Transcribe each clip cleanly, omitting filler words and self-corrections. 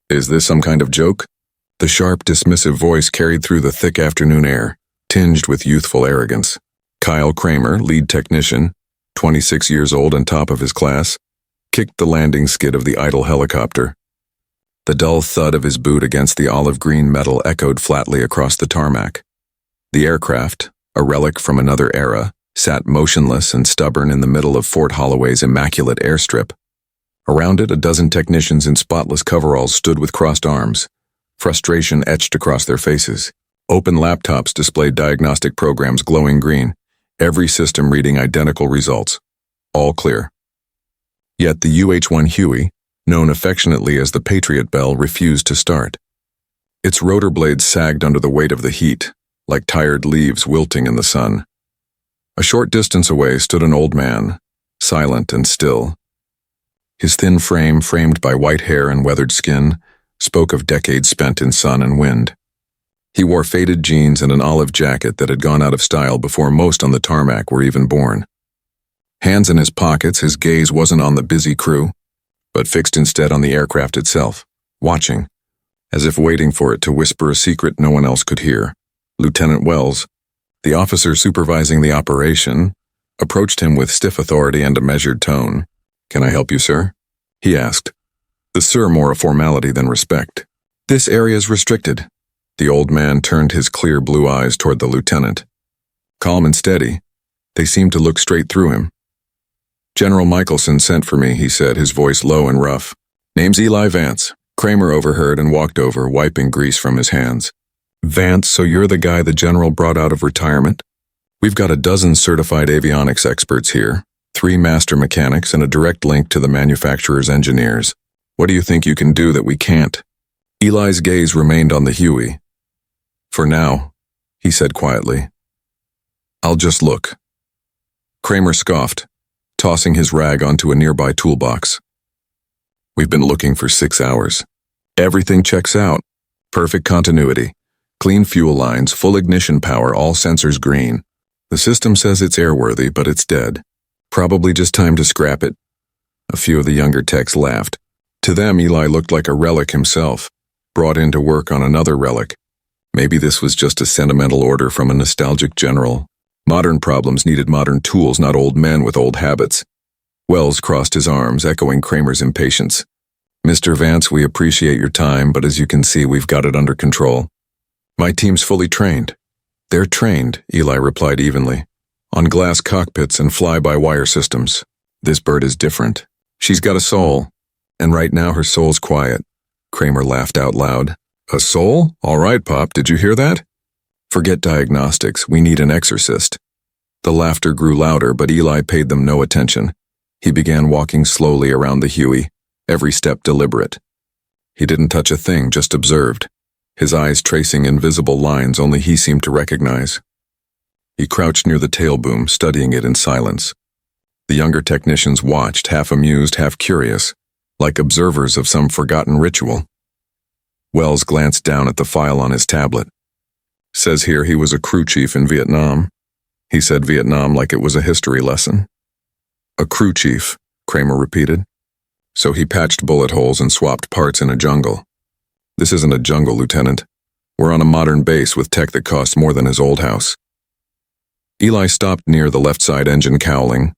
Is this some kind of joke? The sharp, dismissive voice carried through the thick afternoon air, tinged with youthful arrogance. Kyle Kramer, lead technician, 26 years old and top of his class, kicked the landing skid of the idle helicopter. The dull thud of his boot against the olive-green metal echoed flatly across the tarmac. The aircraft, a relic from another era, sat motionless and stubborn in the middle of Fort Holloway's immaculate airstrip. Around it, a dozen technicians in spotless coveralls stood with crossed arms, frustration etched across their faces. Open laptops displayed diagnostic programs glowing green, every system reading identical results. All clear. Yet the UH-1 Huey, known affectionately as the Patriot Bell, refused to start. Its rotor blades sagged under the weight of the heat, like tired leaves wilting in the sun. A short distance away stood an old man, silent and still. His thin frame, framed by white hair and weathered skin, spoke of decades spent in sun and wind. He wore faded jeans and an olive jacket that had gone out of style before most on the tarmac were even born. Hands in his pockets, his gaze wasn't on the busy crew, but fixed instead on the aircraft itself, watching, as if waiting for it to whisper a secret no one else could hear. Lieutenant Wells, the officer supervising the operation, approached him with stiff authority and a measured tone. "Can I help you, sir?" he asked, the sir more a formality than respect. "This area's restricted." The old man turned his clear blue eyes toward the lieutenant. Calm and steady, they seemed to look straight through him. "General Michelson sent for me," he said, his voice low and rough. "Name's Eli Vance." Kramer overheard and walked over, wiping grease from his hands. "Vance, so you're the guy the general brought out of retirement? We've got a dozen certified avionics experts here, 3 master mechanics and a direct link to the manufacturer's engineers. What do you think you can do that we can't?" Eli's gaze remained on the Huey. "For now," he said quietly, "I'll just look." Kramer scoffed, tossing his rag onto a nearby toolbox. "We've been looking for 6 hours. Everything checks out. Perfect continuity. Clean fuel lines, full ignition power, all sensors green. The system says it's airworthy, but it's dead. Probably just time to scrap it." A few of the younger techs laughed. To them, Eli looked like a relic himself, brought in to work on another relic. Maybe this was just a sentimental order from a nostalgic general. Modern problems needed modern tools, not old men with old habits. Wells crossed his arms, echoing Kramer's impatience. "Mr. Vance, we appreciate your time, but as you can see, we've got it under control. My team's fully trained." "They're trained," Eli replied evenly, "on glass cockpits and fly-by-wire systems. This bird is different. She's got a soul, and right now her soul's quiet." Kramer laughed out loud. "A soul? All right, Pop, did you hear that? Forget diagnostics, we need an exorcist." The laughter grew louder, but Eli paid them no attention. He began walking slowly around the Huey, every step deliberate. He didn't touch a thing, just observed, his eyes tracing invisible lines only he seemed to recognize. He crouched near the tail boom, studying it in silence. The younger technicians watched, half amused, half curious, like observers of some forgotten ritual. Wells glanced down at the file on his tablet. "Says here he was a crew chief in Vietnam." He said Vietnam like it was a history lesson. "A crew chief," Kramer repeated. "So he patched bullet holes and swapped parts in a jungle." "This isn't a jungle, Lieutenant. We're on a modern base with tech that costs more than his old house." Eli stopped near the left side engine cowling,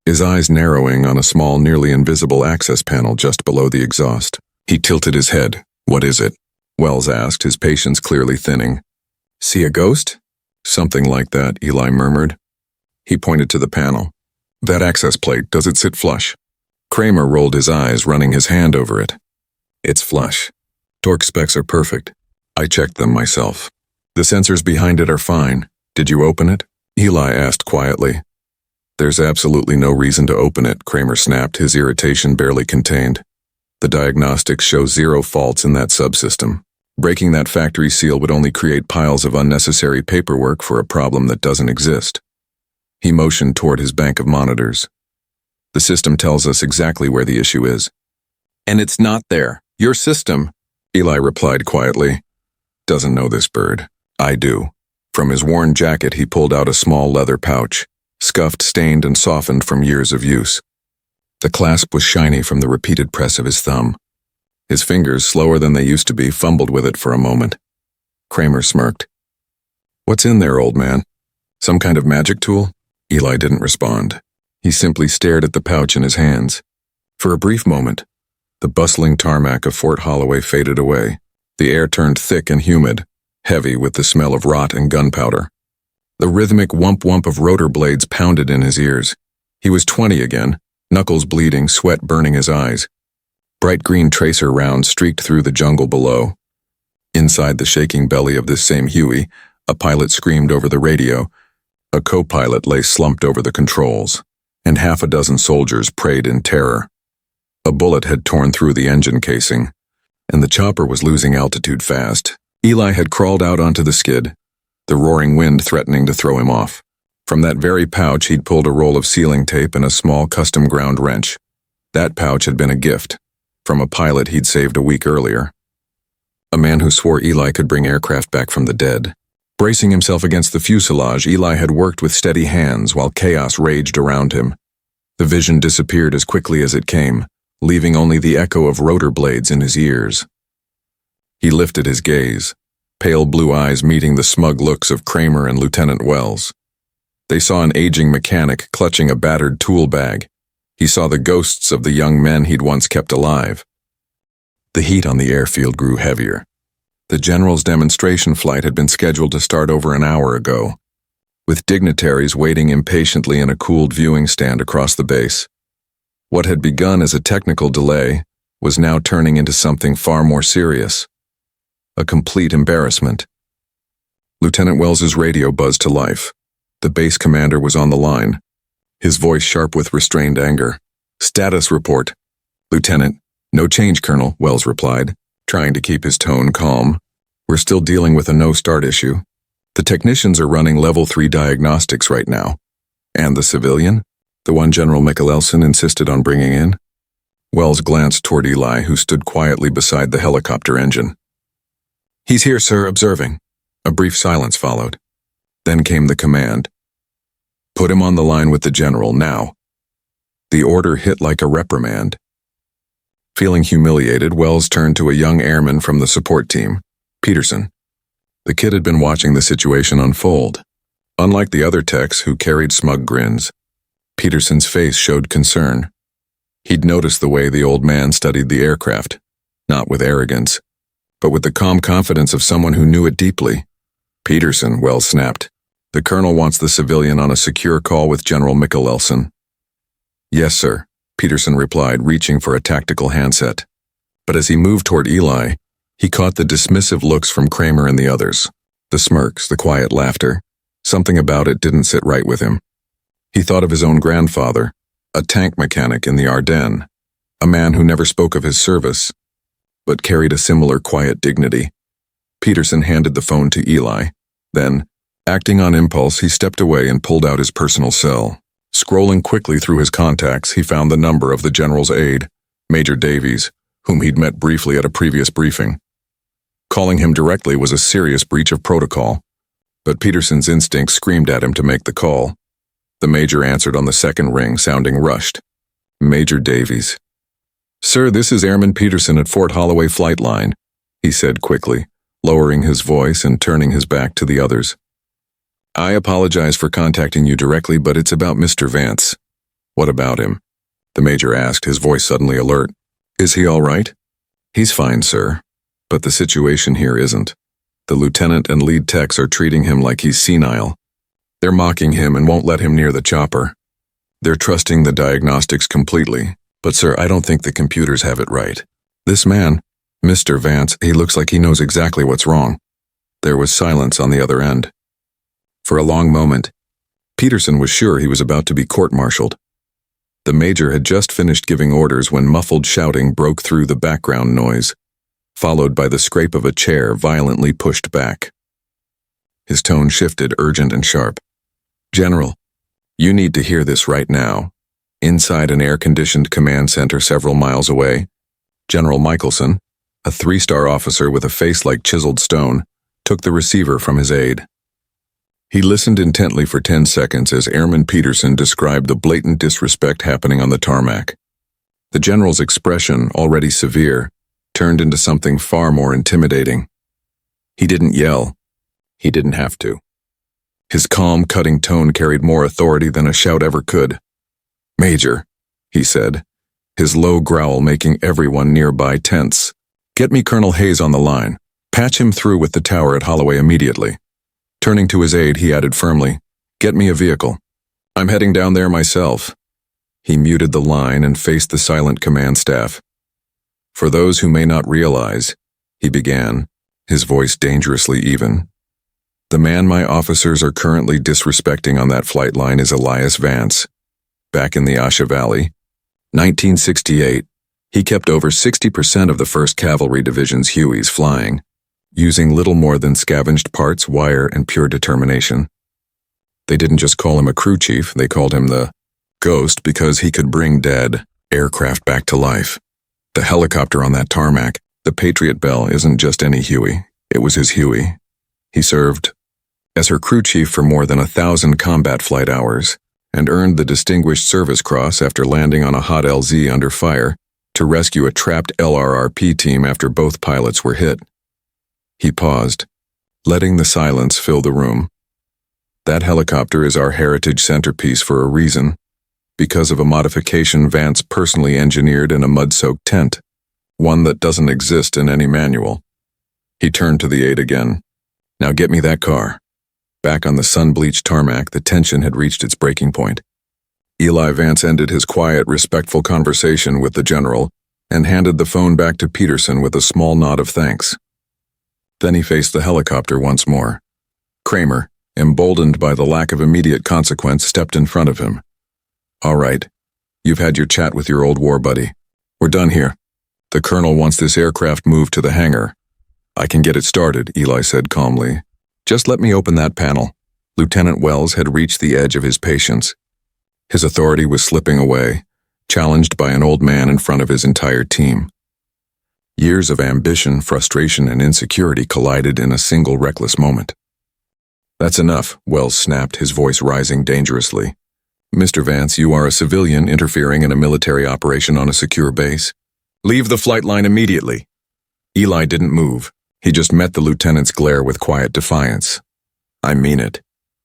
his eyes narrowing on a small, nearly invisible access panel just below the exhaust. He tilted his head. "What is it?" Wells asked, his patience clearly thinning. "See a ghost?" "Something like that," Eli murmured. He pointed to the panel. "That access plate, does it sit flush?" Kramer rolled his eyes, running his hand over it. "It's flush. Torque specs are perfect. I checked them myself. The sensors behind it are fine. Did you open it?" Eli asked quietly. "There's absolutely no reason to open it," Kramer snapped, his irritation barely contained. "The diagnostics show 0 faults in that subsystem. Breaking that factory seal would only create piles of unnecessary paperwork for a problem that doesn't exist." He motioned toward his bank of monitors. "The system tells us exactly where the issue is." "And it's not there. Your system," Eli replied quietly, "doesn't know this bird. I do." From his worn jacket he pulled out a small leather pouch, scuffed, stained, and softened from years of use. The clasp was shiny from the repeated press of his thumb. His fingers, slower than they used to be, fumbled with it for a moment. Kramer smirked. "What's in there, old man? Some kind of magic tool?" Eli didn't respond. He simply stared at the pouch in his hands. For a brief moment, the bustling tarmac of Fort Holloway faded away. The air turned thick and humid, heavy with the smell of rot and gunpowder. The rhythmic whump-whump of rotor blades pounded in his ears. He was 20 again, knuckles bleeding, sweat burning his eyes. Bright green tracer rounds streaked through the jungle below. Inside the shaking belly of this same Huey, a pilot screamed over the radio. A co-pilot lay slumped over the controls, and half a dozen soldiers prayed in terror. A bullet had torn through the engine casing, and the chopper was losing altitude fast. Eli had crawled out onto the skid, the roaring wind threatening to throw him off. From that very pouch he'd pulled a roll of sealing tape and a small custom-ground wrench. That pouch had been a gift, from a pilot he'd saved a week earlier. A man who swore Eli could bring aircraft back from the dead. Bracing himself against the fuselage, Eli had worked with steady hands while chaos raged around him. The vision disappeared as quickly as it came, leaving only the echo of rotor blades in his ears. He lifted his gaze, pale blue eyes meeting the smug looks of Kramer and Lieutenant Wells. They saw an aging mechanic clutching a battered tool bag. He saw the ghosts of the young men he'd once kept alive. The heat on the airfield grew heavier. The general's demonstration flight had been scheduled to start over an hour ago, with dignitaries waiting impatiently in a cooled viewing stand across the base. What had begun as a technical delay was now turning into something far more serious. A complete embarrassment. Lieutenant Wells's radio buzzed to life. The base commander was on the line, his voice sharp with restrained anger. "Status report." "Lieutenant, no change, Colonel," Wells replied, trying to keep his tone calm. "We're still dealing with a no-start issue. The technicians are running level 3 diagnostics right now." "And the civilian? The one General Michelson insisted on bringing in?" Wells glanced toward Eli, who stood quietly beside the helicopter engine. "He's here, sir, observing." A brief silence followed. Then came the command. "Put him on the line with the general, now." The order hit like a reprimand. Feeling humiliated, Wells turned to a young airman from the support team, Peterson. The kid had been watching the situation unfold. Unlike the other techs who carried smug grins, Peterson's face showed concern. He'd noticed the way the old man studied the aircraft, not with arrogance, but with the calm confidence of someone who knew it deeply. "Peterson," Wells snapped. "The colonel wants the civilian on a secure call with General Michelson." "Yes, sir," Peterson replied, reaching for a tactical handset. But as he moved toward Eli, he caught the dismissive looks from Kramer and the others. The smirks, the quiet laughter. Something about it didn't sit right with him. He thought of his own grandfather, a tank mechanic in the Ardennes, a man who never spoke of his service, but carried a similar quiet dignity. Peterson handed the phone to Eli. Then, acting on impulse, he stepped away and pulled out his personal cell. Scrolling quickly through his contacts, he found the number of the general's aide, Major Davies, whom he'd met briefly at a previous briefing. Calling him directly was a serious breach of protocol, but Peterson's instinct screamed at him to make the call. The major answered on the second ring, sounding rushed. "Major Davies." "Sir, this is Airman Peterson at Fort Holloway Flight Line," he said quickly, lowering his voice and turning his back to the others. "I apologize for contacting you directly, but it's about Mr. Vance." "What about him?" the major asked, his voice suddenly alert. "Is he all right?" "He's fine, sir. But the situation here isn't. The lieutenant and lead techs are treating him like he's senile. They're mocking him and won't let him near the chopper. They're trusting the diagnostics completely. But sir, I don't think the computers have it right. This man, Mr. Vance, he looks like he knows exactly what's wrong." There was silence on the other end. For a long moment, Peterson was sure he was about to be court-martialed. The major had just finished giving orders when muffled shouting broke through the background noise, followed by the scrape of a chair violently pushed back. His tone shifted, urgent and sharp. "General, you need to hear this right now." Inside an air-conditioned command center several miles away, General Michelson, a 3-star officer with a face like chiseled stone, took the receiver from his aide. He listened intently for 10 seconds as Airman Peterson described the blatant disrespect happening on the tarmac. The general's expression, already severe, turned into something far more intimidating. He didn't yell. He didn't have to. His calm, cutting tone carried more authority than a shout ever could. "Major," he said, his low growl making everyone nearby tense. "Get me Colonel Hayes on the line. Patch him through with the tower at Holloway immediately." Turning to his aide, he added firmly, "Get me a vehicle. I'm heading down there myself." He muted the line and faced the silent command staff. "For those who may not realize," he began, his voice dangerously even, "the man my officers are currently disrespecting on that flight line is Elias Vance. Back in the Asha Valley, 1968, he kept over 60% of the 1st Cavalry Division's Hueys flying, using little more than scavenged parts, wire, and pure determination. They didn't just call him a crew chief, they called him the Ghost because he could bring dead aircraft back to life. The helicopter on that tarmac, the Patriot Bell, isn't just any Huey, it was his Huey. He served as her crew chief for more than 1,000 combat flight hours, and earned the Distinguished Service Cross after landing on a hot LZ under fire to rescue a trapped LRRP team after both pilots were hit. He paused, letting the silence fill the room. That helicopter is our heritage centerpiece for a reason, because of a modification Vance personally engineered in a mud-soaked tent, one that doesn't exist in any manual. He turned to the aide again. "Now get me that car." Back on the sun-bleached tarmac, the tension had reached its breaking point. Eli Vance ended his quiet, respectful conversation with the general and handed the phone back to Peterson with a small nod of thanks. Then he faced the helicopter once more. Kramer, emboldened by the lack of immediate consequence, stepped in front of him. "All right, you've had your chat with your old war buddy. We're done here. The colonel wants this aircraft moved to the hangar." "I can get it started," Eli said calmly. "Just let me open that panel." Lieutenant Wells had reached the edge of his patience. His authority was slipping away, challenged by an old man in front of his entire team. Years of ambition, frustration, and insecurity collided in a single reckless moment. "That's enough," Wells snapped, his voice rising dangerously. "Mr. Vance, you are a civilian interfering in a military operation on a secure base. Leave the flight line immediately." Eli didn't move. He just met the lieutenant's glare with quiet defiance. "I mean it,"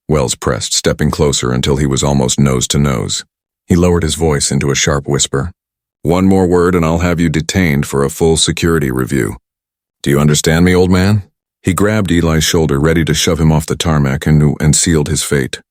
Wells pressed, stepping closer until he was almost nose to nose. He lowered his voice into a sharp whisper. "One more word and I'll have you detained for a full security review. Do you understand me, old man?" He grabbed Eli's shoulder, ready to shove him off the tarmac, and sealed his fate.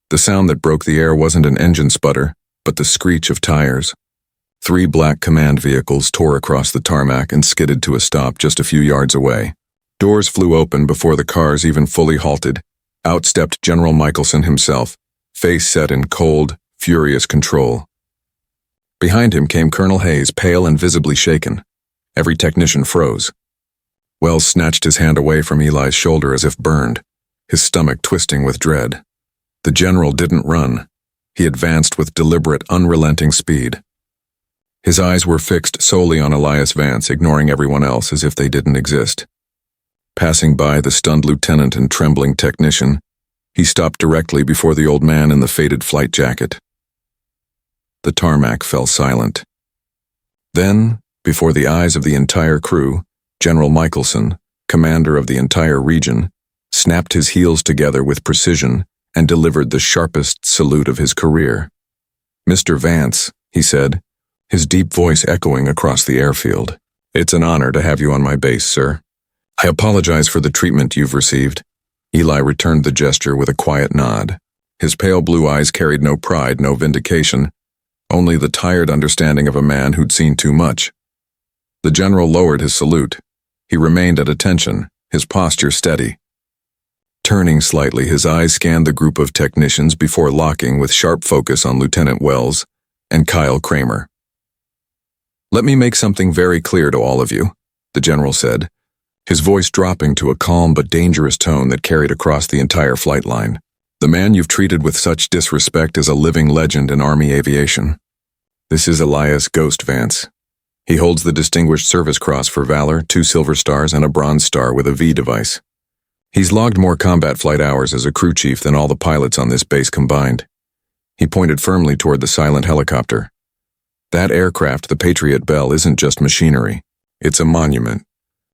The sound that broke the air wasn't an engine sputter, but the screech of tires. 3 black command vehicles tore across the tarmac and skidded to a stop just a few yards away. Doors flew open before the cars even fully halted. Out stepped General Michelson himself, face set in cold, furious control. Behind him came Colonel Hayes, pale and visibly shaken. Every technician froze. Wells snatched his hand away from Eli's shoulder as if burned, his stomach twisting with dread. The general didn't run. He advanced with deliberate, unrelenting speed. His eyes were fixed solely on Elias Vance, ignoring everyone else as if they didn't exist. Passing by the stunned lieutenant and trembling technician, he stopped directly before the old man in the faded flight jacket. The tarmac fell silent. Then, before the eyes of the entire crew, General Michelson, commander of the entire region, snapped his heels together with precision and delivered the sharpest salute of his career. "Mr. Vance," he said, his deep voice echoing across the airfield. "It's an honor to have you on my base, sir. I apologize for the treatment you've received." Eli returned the gesture with a quiet nod. His pale blue eyes carried no pride, no vindication, only the tired understanding of a man who'd seen too much. The general lowered his salute. He remained at attention, his posture steady. Turning slightly, his eyes scanned the group of technicians before locking with sharp focus on Lieutenant Wells and Kyle Kramer. "Let me make something very clear to all of you," the general said, his voice dropping to a calm but dangerous tone that carried across the entire flight line. "The man you've treated with such disrespect is a living legend in Army aviation. This is Elias Ghost Vance. He holds the Distinguished Service Cross for valor, 2 silver stars, and a bronze star with a V device. He's logged more combat flight hours as a crew chief than all the pilots on this base combined." He pointed firmly toward the silent helicopter. "That aircraft, the Patriot Bell, isn't just machinery. It's a monument.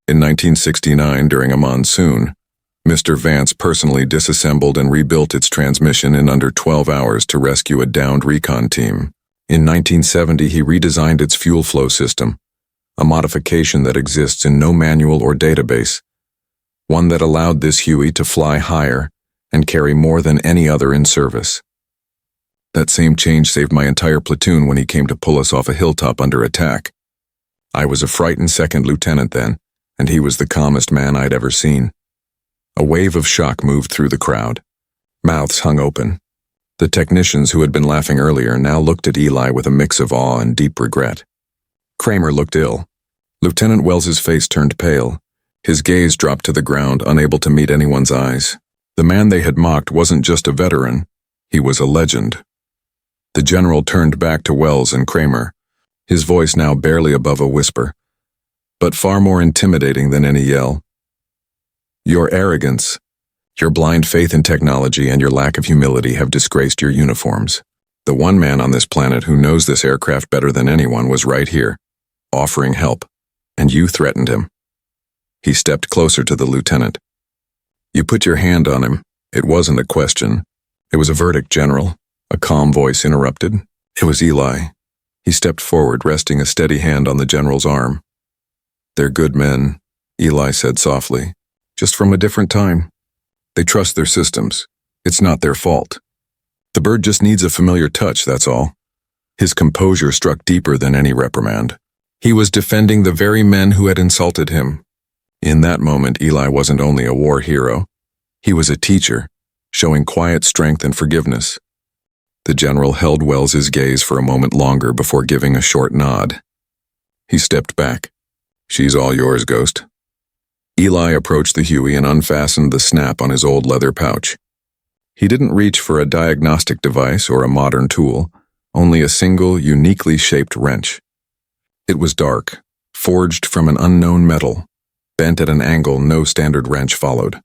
In 1969, during a monsoon, Mr. Vance personally disassembled and rebuilt its transmission in under 12 hours to rescue a downed recon team. In 1970, he redesigned its fuel flow system, a modification that exists in no manual or database, one that allowed this Huey to fly higher and carry more than any other in service. That same change saved my entire platoon when he came to pull us off a hilltop under attack. I was a frightened second lieutenant then, and he was the calmest man I'd ever seen. A wave of shock moved through the crowd. Mouths hung open. The technicians who had been laughing earlier now looked at Eli with a mix of awe and deep regret. Kramer looked ill. Lieutenant Wells's face turned pale. His gaze dropped to the ground, unable to meet anyone's eyes. The man they had mocked wasn't just a veteran, he was a legend. The general turned back to Wells and Kramer, his voice now barely above a whisper, but far more intimidating than any yell. Your arrogance, your blind faith in technology, and your lack of humility have disgraced your uniforms. The one man on this planet who knows this aircraft better than anyone was right here, offering help, and you threatened him. He stepped closer to the lieutenant. You put your hand on him. It wasn't a question. It was a verdict, General. A calm voice interrupted. It was Eli. He stepped forward, resting a steady hand on the general's arm. They're good men, Eli said softly. Just from a different time. They trust their systems. It's not their fault. The bird just needs a familiar touch, that's all. His composure struck deeper than any reprimand. He was defending the very men who had insulted him. In that moment, Eli wasn't only a war hero. He was a teacher, showing quiet strength and forgiveness. The general held Wells's gaze for a moment longer before giving a short nod. He stepped back. She's all yours, Ghost. Eli approached the Huey and unfastened the snap on his old leather pouch. He didn't reach for a diagnostic device or a modern tool, only a single, uniquely shaped wrench. It was dark, forged from an unknown metal, bent at an angle no standard wrench followed.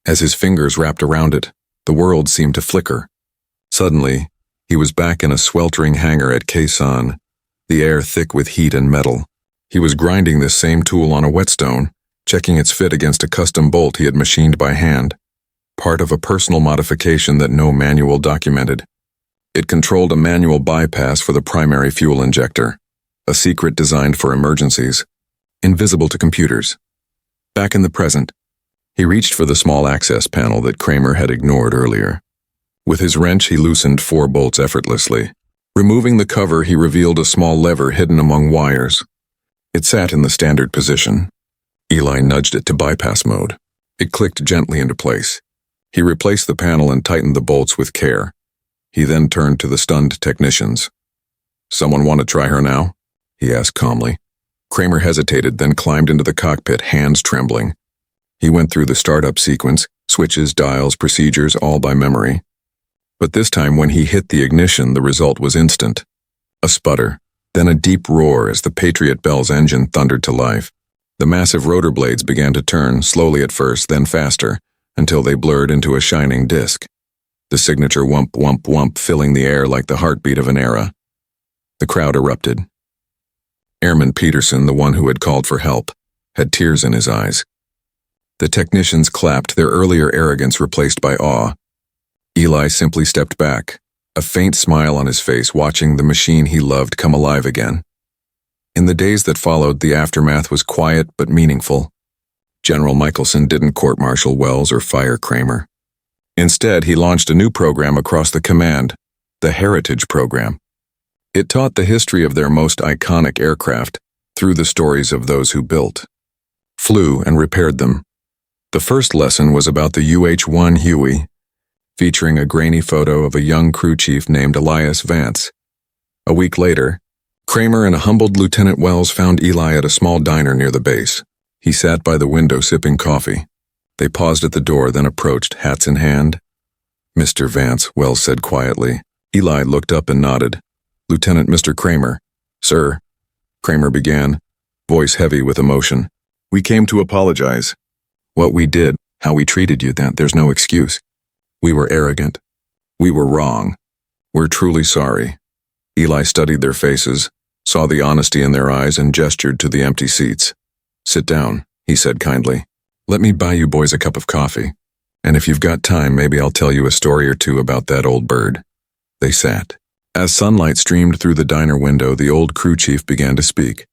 As his fingers wrapped around it, the world seemed to flicker. Suddenly, he was back in a sweltering hangar at Quezon, the air thick with heat and metal. He was grinding this same tool on a whetstone, checking its fit against a custom bolt he had machined by hand, part of a personal modification that no manual documented. It controlled a manual bypass for the primary fuel injector, a secret designed for emergencies, invisible to computers. Back in the present, he reached for the small access panel that Kramer had ignored earlier. With his wrench, he loosened 4 bolts effortlessly. Removing the cover, he revealed a small lever hidden among wires. It sat in the standard position. Eli nudged it to bypass mode. It clicked gently into place. He replaced the panel and tightened the bolts with care. He then turned to the stunned technicians. Someone want to try her now? He asked calmly. Kramer hesitated, then climbed into the cockpit, hands trembling. He went through the startup sequence, switches, dials, procedures, all by memory. But this time, when he hit the ignition, the result was instant. A sputter, then a deep roar as the Patriot Bell's engine thundered to life. The massive rotor blades began to turn, slowly at first, then faster, until they blurred into a shining disk. The signature whump, whump, whump filling the air like the heartbeat of an era. The crowd erupted. Airman Peterson, the one who had called for help, had tears in his eyes. The technicians clapped, their earlier arrogance replaced by awe. Eli simply stepped back, a faint smile on his face, watching the machine he loved come alive again. In the days that followed, the aftermath was quiet but meaningful. General Michelson didn't court-martial Wells or fire Kramer. Instead, he launched a new program across the command, the Heritage Program. It taught the history of their most iconic aircraft through the stories of those who built, flew, and repaired them. The first lesson was about the UH-1 Huey, featuring a grainy photo of a young crew chief named Elias Vance. A week later, Kramer and a humbled Lieutenant Wells found Eli at a small diner near the base. He sat by the window sipping coffee. They paused at the door, then approached, hats in hand. Mr. Vance, Wells said quietly. Eli looked up and nodded. Lieutenant Mr. Kramer. Sir, Kramer began, voice heavy with emotion. We came to apologize. What we did, how we treated you, there's no excuse. We were arrogant. We were wrong. We're truly sorry. Eli studied their faces, saw the honesty in their eyes, and gestured to the empty seats. "Sit down," he said kindly. "Let me buy you boys a cup of coffee. And if you've got time, maybe I'll tell you a story or two about that old bird." They sat. As sunlight streamed through the diner window, the old crew chief began to speak,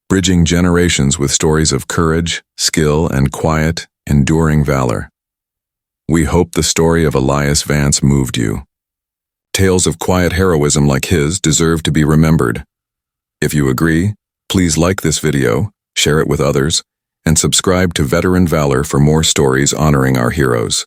bridging generations with stories of courage, skill, and quiet, enduring valor. "We hope the story of Elias Vance moved you. Tales of quiet heroism like his deserve to be remembered. If you agree, please like this video, share it with others, and subscribe to Veteran Valor for more stories honoring our heroes."